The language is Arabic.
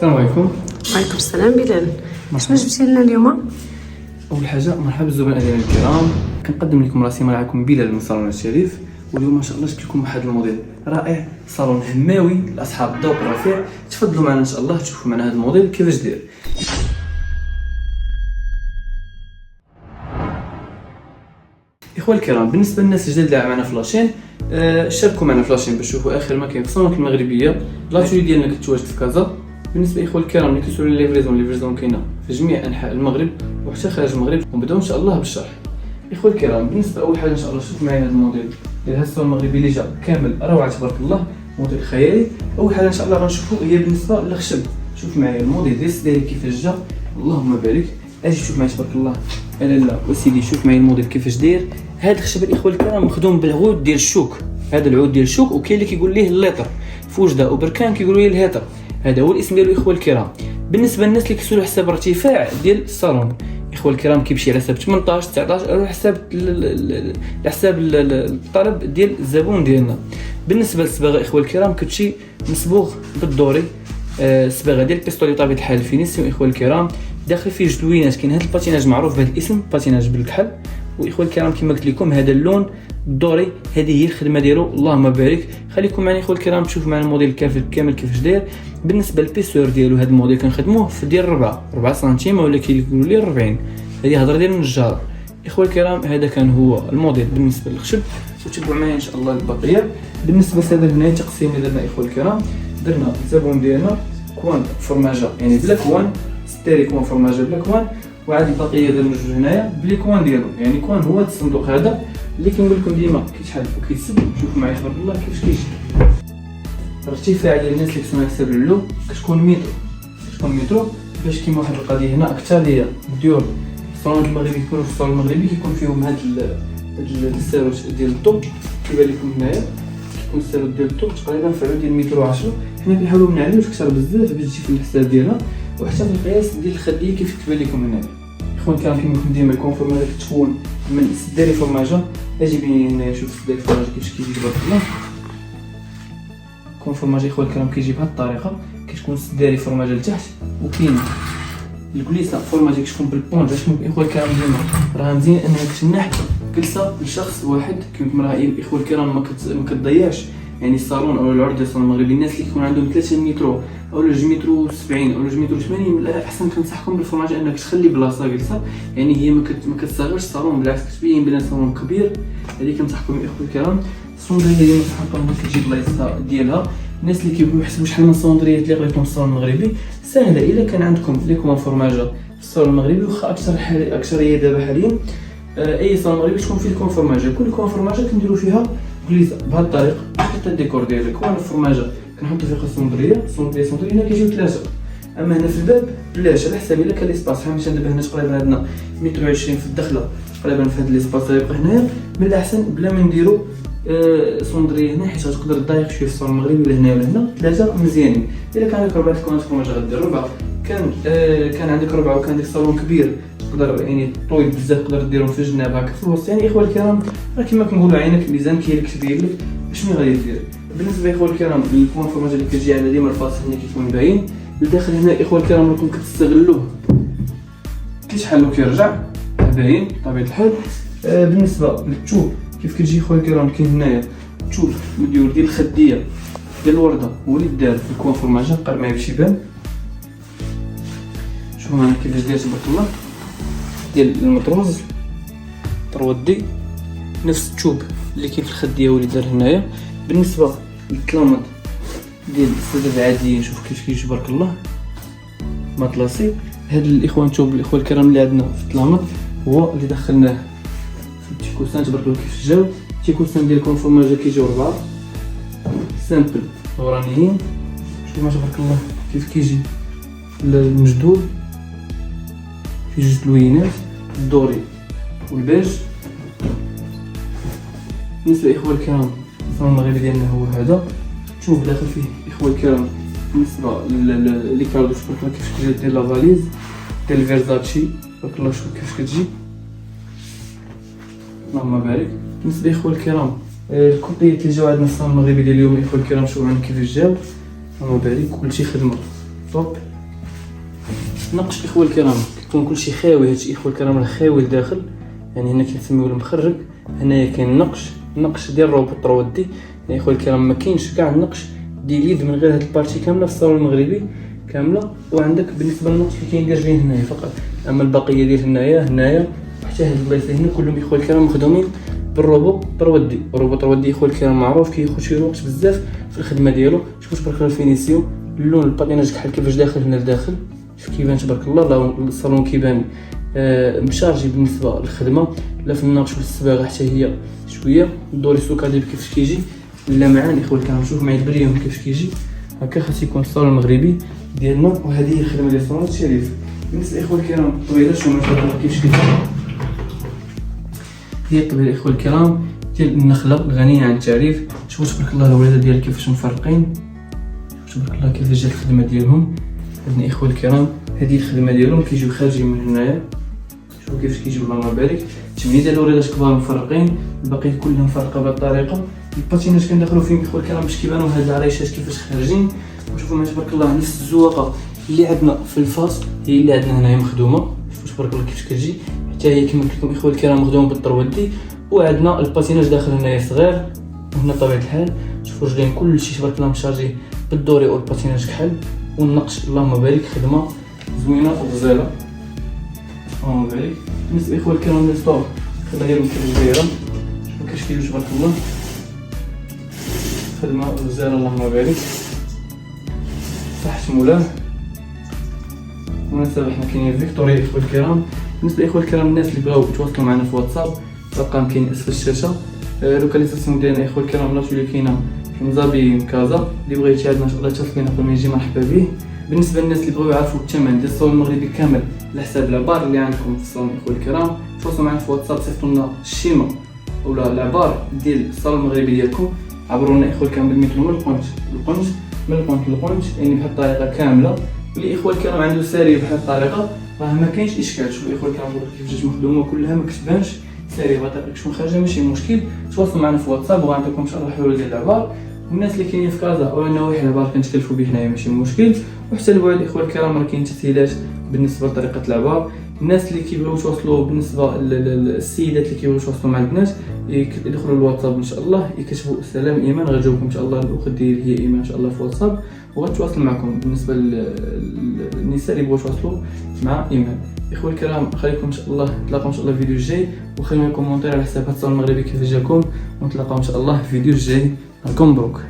السلام عليكم. وعليكم السلام بلال. مرحبا. شنو جبتي لنا اليوم؟ اول حاجه مرحبا بالزبناء ديالنا الكرام، كنقدم لكم راسي معكم بلال من صالون الشريف. واليوم ما شاء الله جبت لكم واحد الموديل رائع، صالون هماوي لاصحاب الذوق الرفيع. تفضلوا معنا ان شاء الله تشوفوا معنا هذا الموديل كيفاش داير. اخوان الكرام، بالنسبه للناس الجداد اللي معنا في لاشين، شاركوا معنا في لاشين باش تشوفوا اخر ما كاين في الصالونات المغربيه. لاتولي ديالنا كتواجد في كازا. بالنسبه اخوان الكرام اللي كيسولوا ليفريزون كاينه في جميع انحاء المغرب وحتى خارج المغرب. ونبداو ان شاء الله بالشرح. اخوان الكرام، بالنسبه اول حاجه ان شاء الله شوف معايا هذا الموديل ديال هذا الصالون المغربي اللي جا كامل روعه تبارك الله، موديل خيالي. اول حاجه ان شاء الله غنشوفوا هي بالنسبه للخشب. شوف معايا الموديل ديال السداري كيفاش جا، اللهم بارك. اجي شوف معايا تبارك الله. لا وسيدي شوف معايا الموديل كيفاش داير. هذا الخشب الاخوان الكرام مخدوم بالعود ديال الشوك. هذا العود ديال الشوك، وكاين اللي كيقول ليه الليطر في وجده وبركان كيقولوا ليه الهيتر. هذا هو الاسم ديالو اخوان الكرام. بالنسبه للناس اللي كيسولوا حساب الارتفاع ديال الصالون اخوان الكرام، كيمشي على حساب 18 19 او حساب الطلب ديال الزبون ديالنا. بالنسبه للصباغه اخوان الكرام كتمشي مصبوغ بالدوري، صباغه ديال البيستولي بطبيعه الحال فينيسيون اخوان الكرام. داخل فيه جدوينات، كاين هذا الباتيناج معروف بهذا الاسم باتيناج بالكحل. واخوان الكرام كما قلت لكم هذا اللون الدوري هذه هي الخدمه ديالو، اللهم بارك. خليكم معنا اخوان الكرام تشوفوا معنا الموديل كامل كيفاش داير. بالنسبه للبيسور ديالو هذا الموديل كنخدموه في ديال 4 سنتيم، ولا كيقولوا لي 40. هذه هضره ديال النجار اخوان الكرام. هذا كان هو الموديل بالنسبه للخشب، وتبعوا معايا ان شاء الله البقيه. بالنسبه لهذا هنا التقسيم اللي درنا اخوان الكرام، درنا الزبون ديالنا كوان فرماجه يعني بلا كوان، ستيري كوان فرماجه بلا كوان، وعاد البقيه ديال الجوج هنايا بلي كوان ديالو. يعني كوان هو الصندوق هذا اللي كنقول لكم ديما كيتحل وكيتسد. شوفوا معايا تبارك الله كيفاش كيجي. الارتفاع ديال الناس اللي كيسمعوا حساب اللو كتكون مترو باش كيما واحد القضيه هنا اكثريه ديال الصالون المغربي كيكونوا في الصالون المغربي كيكون فيهم هاد الساروت ديال الطوب. كيبان لكم هنايا كيكون الساروت ديال الطوب تقريبا في عود ديال متر 10. حنا كنحاولوا ما نعليوش اكثر بزاف باش تجي في الحساب ديالها، وحتى في القياس ديال الخديه كيف كتبان لكم هنايا. اخوان كان كيما قلت ديما الكونفورماجه كتكون من السداري فرماجه. اجي بيني هنايا شوف السداري فرماجه كيفاش كيجي تبارك الله. الكونفورماجه اخوان الكرام كيجي بهذه الطريقه، كتكون السداري فرماجه لتحت، وكاين الكليسه فرماجه كتكون بالبونج. باش اخوان الكرام ديما راه مزيان انها تنح جلسه لشخص واحد. كما راه اخوان الكرام ما كتضيعش يعني الصالون او العرض ديال الصالون المغربي. الناس اللي كيكون عندهم 3 متر او 2 متر 70 او 2 متر 80 احسن كنصحكم بالفرماجه انك تخلي بلاصه جلسه، يعني هي ما كتصغرش الصالون، بالعكس كتبين بلي صالون كبير. هذه كنصحكم اخوان الكرام. الصندريه هي نصحكم كتجي بلايصه ديالها. الناس اللي كيبغيو يحسبوا شحال من الصندريات اللي غيكون في الصالون المغربي سهله. الا كان عندكم لي كومان فرماجه في الصالون المغربي، واخا اكثريه دابا حاليا اي صالون مغربي تكون فيه الكومان فرماجه، كل كومان فرماجه كنديروا فيها كليسه بهذه الطريقه. حتى الديكور ديال الكوان الفرماجه كنحطوا فيه الصندريه هنا كيجيو 3. اما هنا في الباب بلاش، على حسب الا كان ليسباس. حنا مثلا دابا هنا تقريبا عندنا 120 في الدخله تقريبا في هذا ليسباس اللي يبقى هنايا. من الاحسن بلا ما نديروا صندريه هنا، حيت غتقدر تضايق شويه في الصالون المغربي. ولا هنا ولا هنا 3 مزيانين. الا كان عندك 4 كوانات فرماجه غدير 4. كان عندك 4 وكان عندك صالون كبير تقدر يعني طويل بزاف تقدر ديرهم في الجناب هكا في الوسط. يعني اخوان الكرام راه كما كنقولوا عينك ميزان كي كتبين لك شنو غادي دير. بالنسبه اخوان الكرام للكوان فرماجه اللي كتجي على ديما الفاصل هنا كيكون باين لداخل هنا. اخوان الكرام راكم كتستغلوه كيشحال وكيرجع باين بطبيعه الحال. بالنسبه للتوب كيف كتجي اخوان الكرام، كاين هنايا توب مديور ديال الخديه ديال الورده هو اللي دار في الكوان فرماجه. قال معايا باش يبان. شوفوا معنا كيفاش داير تبارك الله ديال المطروز طرودي، نفس التوب اللي كاين في الخديه هو اللي دار هنايا. بالنسبه للطلامط ديال السداد العاديين شوف كيف كيجي تبارك الله مطلاسي. هاد الاخوان توب الاخوان الكرام اللي عندنا في الطلامط هو اللي دخلناه في التيكوسان تبارك الله كيف جاو. التيكوسان ديال الكونفورماجه كيجيو 4 سامبل ورانيين. شوف ما تبارك الله كيف كيجي المجدول في جوج لوينات الدوري والبيج. بالنسبه اخوان الكرام الصالون المغربي ديالنا هو هذا. شوف داخل فيه اخوان الكرام بالنسبه لي كاردو تبارك الله كيفاش كتجي ديال لافاليز ديال فيرزاتشي تبارك الله. شوف كيفاش كتجي اللهم بارك. بالنسبه اخوان الكرام الكوطيات اللي جاو عندنا الصالون المغربي ديال اليوم اخوان الكرام شوفوا معنا كيفاش جاو اللهم بارك. كلشي خدمه طوب نقش اخوة الكرام كيكون كلشي خاوي. هادشي اخوة الكرام راه خاوي لداخل، يعني هنا كنسميوه المخرج. هنايا كاين النقش ديال الروبوت 3 دي. يعني اخوة الكرام ما كاينش كاع النقش ديال اليد من غير هاد البارتي كامله في الصالون المغربي كامله. وعندك بالنسبه للنقش كاين ديال رجلين هنايا فقط، اما البقيه ديال هنايا حتى هاد البلايص هنا كلهم اخوة الكرام مخدومين بالروبوت 3 دي. الروبوت 3 دي اخوة الكرام معروف كيخرج الوقت بزاف في الخدمه ديالو. شوفوا تبارك الله الفينيسيون، اللون الباطيناج كحل كيفاش داخل هنا لداخل. شوف كيبان تبارك الله الصالون كيبان مشارجي بالنسبه للخدمه. لا في النقش والصباغه حتى هي شويه. الدوري سوكاديب كيفاش كيجي اللمعان اخوة الكرام، شوف معايا بريهم كيفاش كيجي هكا. خاص يكون الصالون المغربي ديالنا. وهذه هي الخدمه ديال الصالون الشريف. بالنسبه اخوة الكرام الطويله شوفوا معايا كيفاش كتجي. هي الطويله اخوة الكرام ديال النخله غنيه عن التعريف. شوفوا تبارك الله الولاد ديال كيفاش مفرقين. شوفوا تبارك الله كيفاش جات الخدمه ديالهم. هذني اخوة الكرام هذه الخدمه ديالهم كيجيو خارجين من هنايا. شوفوا كيفاش كيجيو اللهم بارك. 8 ديال الوليدات كبار مفرقين، الباقي كلهم مفرقه بهذه الطريقه. الباتيناج كندخلوا فيهم اخوة الكرام باش كيبانوا هاد العريشات كيفاش خارجين. وشوفوا ما تبارك الله نفس الزواقه اللي عندنا في الفاس هي اللي عندنا هنايا مخدومه. شوفوا تبارك الله كيفاش كتجي حتى هي كما قلت لكم اخوة الكرام مخدومه بالطرودي. وعندنا الباتيناج داخل هنايا صغير وهنا طبيعه الحال. شوفوا رجلين كلشي تبارك الله مشارجي بالدوري او الباتيناج كحل. والنقش اللهم بارك خدمه زوينه وغزاله اللهم بارك. بالنسبه اخوة الكرام للسطور خدمه ديالهم كيفاش دايره. شوفوا كيفاش كيجيو تبارك الله خدمه غزاله اللهم بارك. صح مولاه. بالمناسبه حنا كاينين فيكتوريا اخوة الكرام. بالنسبه اخوة الكرام الناس اللي بغاو يتواصلوا معنا في واتساب الرقم كاين اسفل الشاشه. لوكاليزاسيون ديالنا اخوة الكرام لاشو اللي كاينه في مزابين كازا. اللي بغى يتشاهدنا ان شاء الله يتصل بينا قبل ما يجي مرحبا به. بالنسبه للناس اللي بغاو يعرفوا الثمن ديال الصالون المغربي كامل على حساب العبار اللي عندكم في الصالون اخوة الكرام تواصلوا معنا في واتساب. صيفطوا لنا الشيما ولا العبار ديال الصالون المغربي ديالكم. عبروا لنا اخوة الكرام بالمتر من القنج للقنج يعني بهذه الطريقه كامله. واللي اخوة الكرام عنده ساري بهذه الطريقه راه ما كاينش اشكال. شوفوا اخوة الكرام كيف جات مخدومه كلها ما كتبانش ساري بطريقه شكون خارجه ماشي مشكل. تواصلوا معنا في واتساب وغنعطيكم ان شاء الله الحلول ديال العبار. والناس اللي كاينين في كازا او النواحي العبار كنتكلفوا به هنايا ماشي مشكل. وحتى البعد اخوة الكرام راه كاين تسهيلات بالنسبه لطريقه العبار. الناس اللي كيبغيو يتواصلوا بالنسبه للسيدات اللي كيبغيو يتواصلوا مع البنات يدخلوا للواتساب ان شاء الله يكتبوا سلام ايمان غنجاوبكم ان شاء الله الاخت ديالي هي ايمان ان شاء الله في واتساب وغتواصل معكم. بالنسبه للنساء اللي بغاو يتواصلوا مع ايمان اخوة الكرام خليكم ان شاء الله نتلاقاو ان شاء الله في الفيديو الجاي. وخلينا كومونتير على حساب هاد الصالون المغربي كيفاش جاكم ونتلاقاو ان شاء الله في الفيديو الجاي. مبروك.